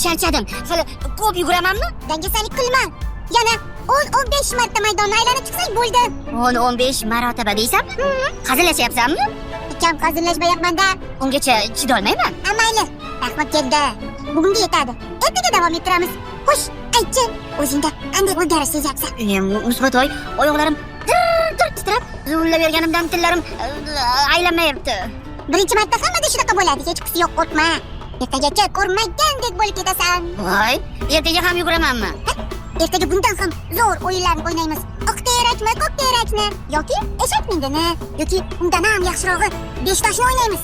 Charchadim. Hali ko'p yuguramanmi? Dangasalik qilma. Yana 10-15 marta maydonni aylanib chiqsang bo'ldi. 10-15 marotaba deysanmi? Hazillashyapsanmi? Kam hazillashmayapman-da. Ungacha chidolmayman. Mayli, rahmat keldi. Bugunga yetadi. Ertaga davom ettiramiz. Xo'sh, aytchi, o'zingda qanday o'zgarish sezyapsan? Musbatoy, oyoqlarim dir titrab, zuvlab berganimdan tillarim aylanmayapti. Birinchi marta hammada shunaqa bo'ladi. Hech qisi yo'q, qo'rqma. Ertagacha ko'rmagandek bo'lib ketasan. Voy, ertaga ham yuguramanmi? Ertaga bundan ham zo'r o'yinlarni o'ynaymiz. Oq terakmi, ko'k terakmi yoki eshak mindini yoki undan ham yaxshirog'i 5 toshni o'ynaymiz.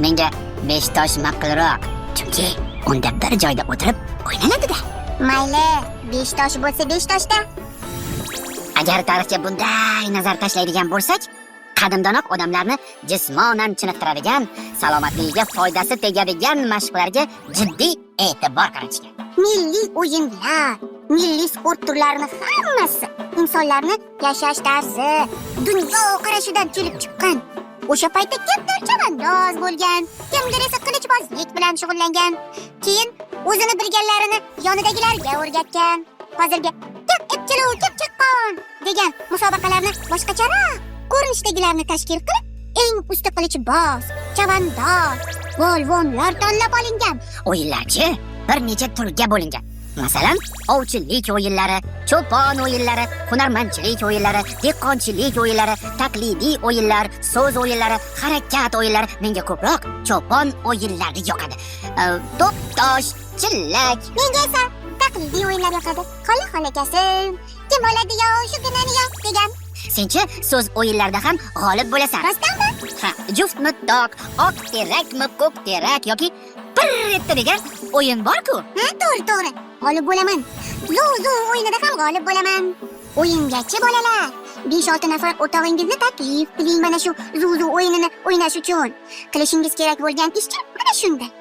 Menga 5 tosh ma'qulroq. Chunki unda bir joyda o'tirib o'ynanadi-da. Mayli, 5 tosh bo'lsa 5 toshda. Agar tarixga bunday nazar tashlaydigan bo'lsak, qadimdanoq odamlarni jismonan chiniqtiradigan, salomatligiga foydasi tegadigan mashqlarga jiddiy e'tibor qaratishgan. Milliy o'yinlar, milliy sport turlarini hammasi insonlarni yashash tarzi, dunyo qarashidan kelib chiqqan. O'sha paytda kimdir chavandoz bo'lgan, kimdir esa qilichbozlik bilan shug'ullangan. Keyin o'zini bilganlarini yonidagilarga o'rgatgan. Hozirgi kim epchilu, kim chaqqon degan musobaqalarni boshqacharoq ko'rinishdagilarni tashkil qilib, eng usta qilichboz, chavandoz, polvonlar tanlab olingan. O'yinlarchi bir necha turga bo'lingan. Masalan, ovchilik o'yinlari, cho'pon o'yinlari, hunarmandchilik o'yinlari, dehqonchilik o'yinlari, taqlidiy o'yinlar, so'z o'yinlari, harakat o'yinlari. Menga ko'proq cho'pon o'yinlari yoqadi. To'p, tosh, chillak. Menga esa taqlidiy o'yinlar yoqadi. Xola-xolakasim, kim oladi yo, shuginani yo'q degan. Senchi so'z o'yinlarida ham g'olib bo'lasan. Rostdanmi? Ha, juftmi toq, oq terakmi, ko'k terak yoki birretta degan o'yin bor-ku. Ha, to'g'ri. G'olib bo'laman. Zuzu o'yinida ham g'olib bo'laman. O'yingachi bolalar. 5-6 nafar o'rtog'ingizni taklif qiling mana shu zuzu o'yinini o'ynash uchun. Qilishingiz kerak bo'lgan ishchi mana shunday.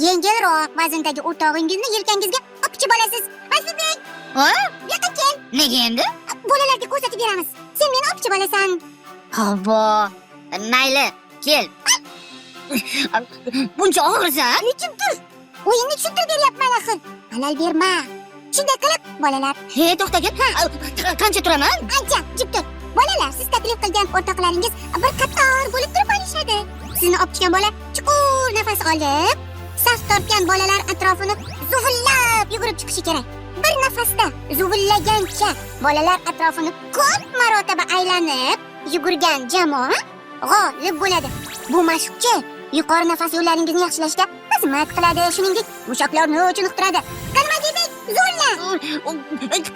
Yengilroq vazndagi o'rtog'ingizni yelkangizga opchi bo'lasiz. Aslibek, Ha? yoqqa kel. Nega endi? Bolalarga ko'rsatib beramiz. Sen meni opchi bo'lasan. Havo. Mayli, kel. Buncha og'irsan? Nechun tur? O'yinni tushuntirib beryapman axir. Halal berma. Shunday qilib, bolalar. He, to'xtagin. Qancha turaman? Ancha, jib tur. Bolalar, siz taklif qilgan o'rtoqlaringiz bir qator bo'lib turib olishadi. Sizni opchigan bola chuqur nafas olib, saf tortgan bolalar atrofini zuvillab yugurib chiqishi kerak. Bir nafasda zuvillagancha bolalar atrofini ko'p marotaba aylanib yugurgan jamoa g'olib bo'ladi. Bu mashqchi yuqori nafas yo'llaringizni yaxshilashga xizmat qiladi, shuningdek mushaklarni chiniqtiradi. Qilmadik, zo'rla.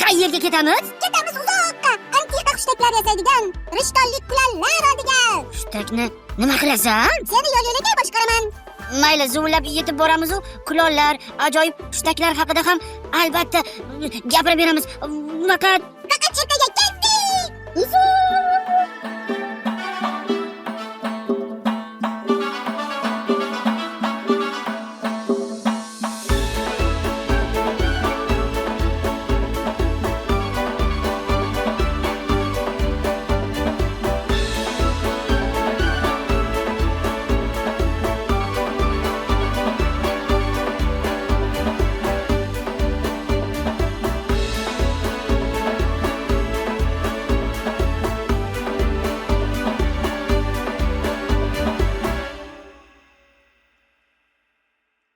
Qayerga ketamiz? Ketamiz uzoqqa. Antiqa hushtaklar yasaydigan rishtollik kulollar oldiga. Hushtakni nima qilasan? Seni yo'l-yo'lakay boshqaraman. Mayli, zuvlab yetib boramiz-u, kulollar, ajoyib hushtaklar haqida ham albatta gapirib beramiz. Faqat chirkaga ketdik.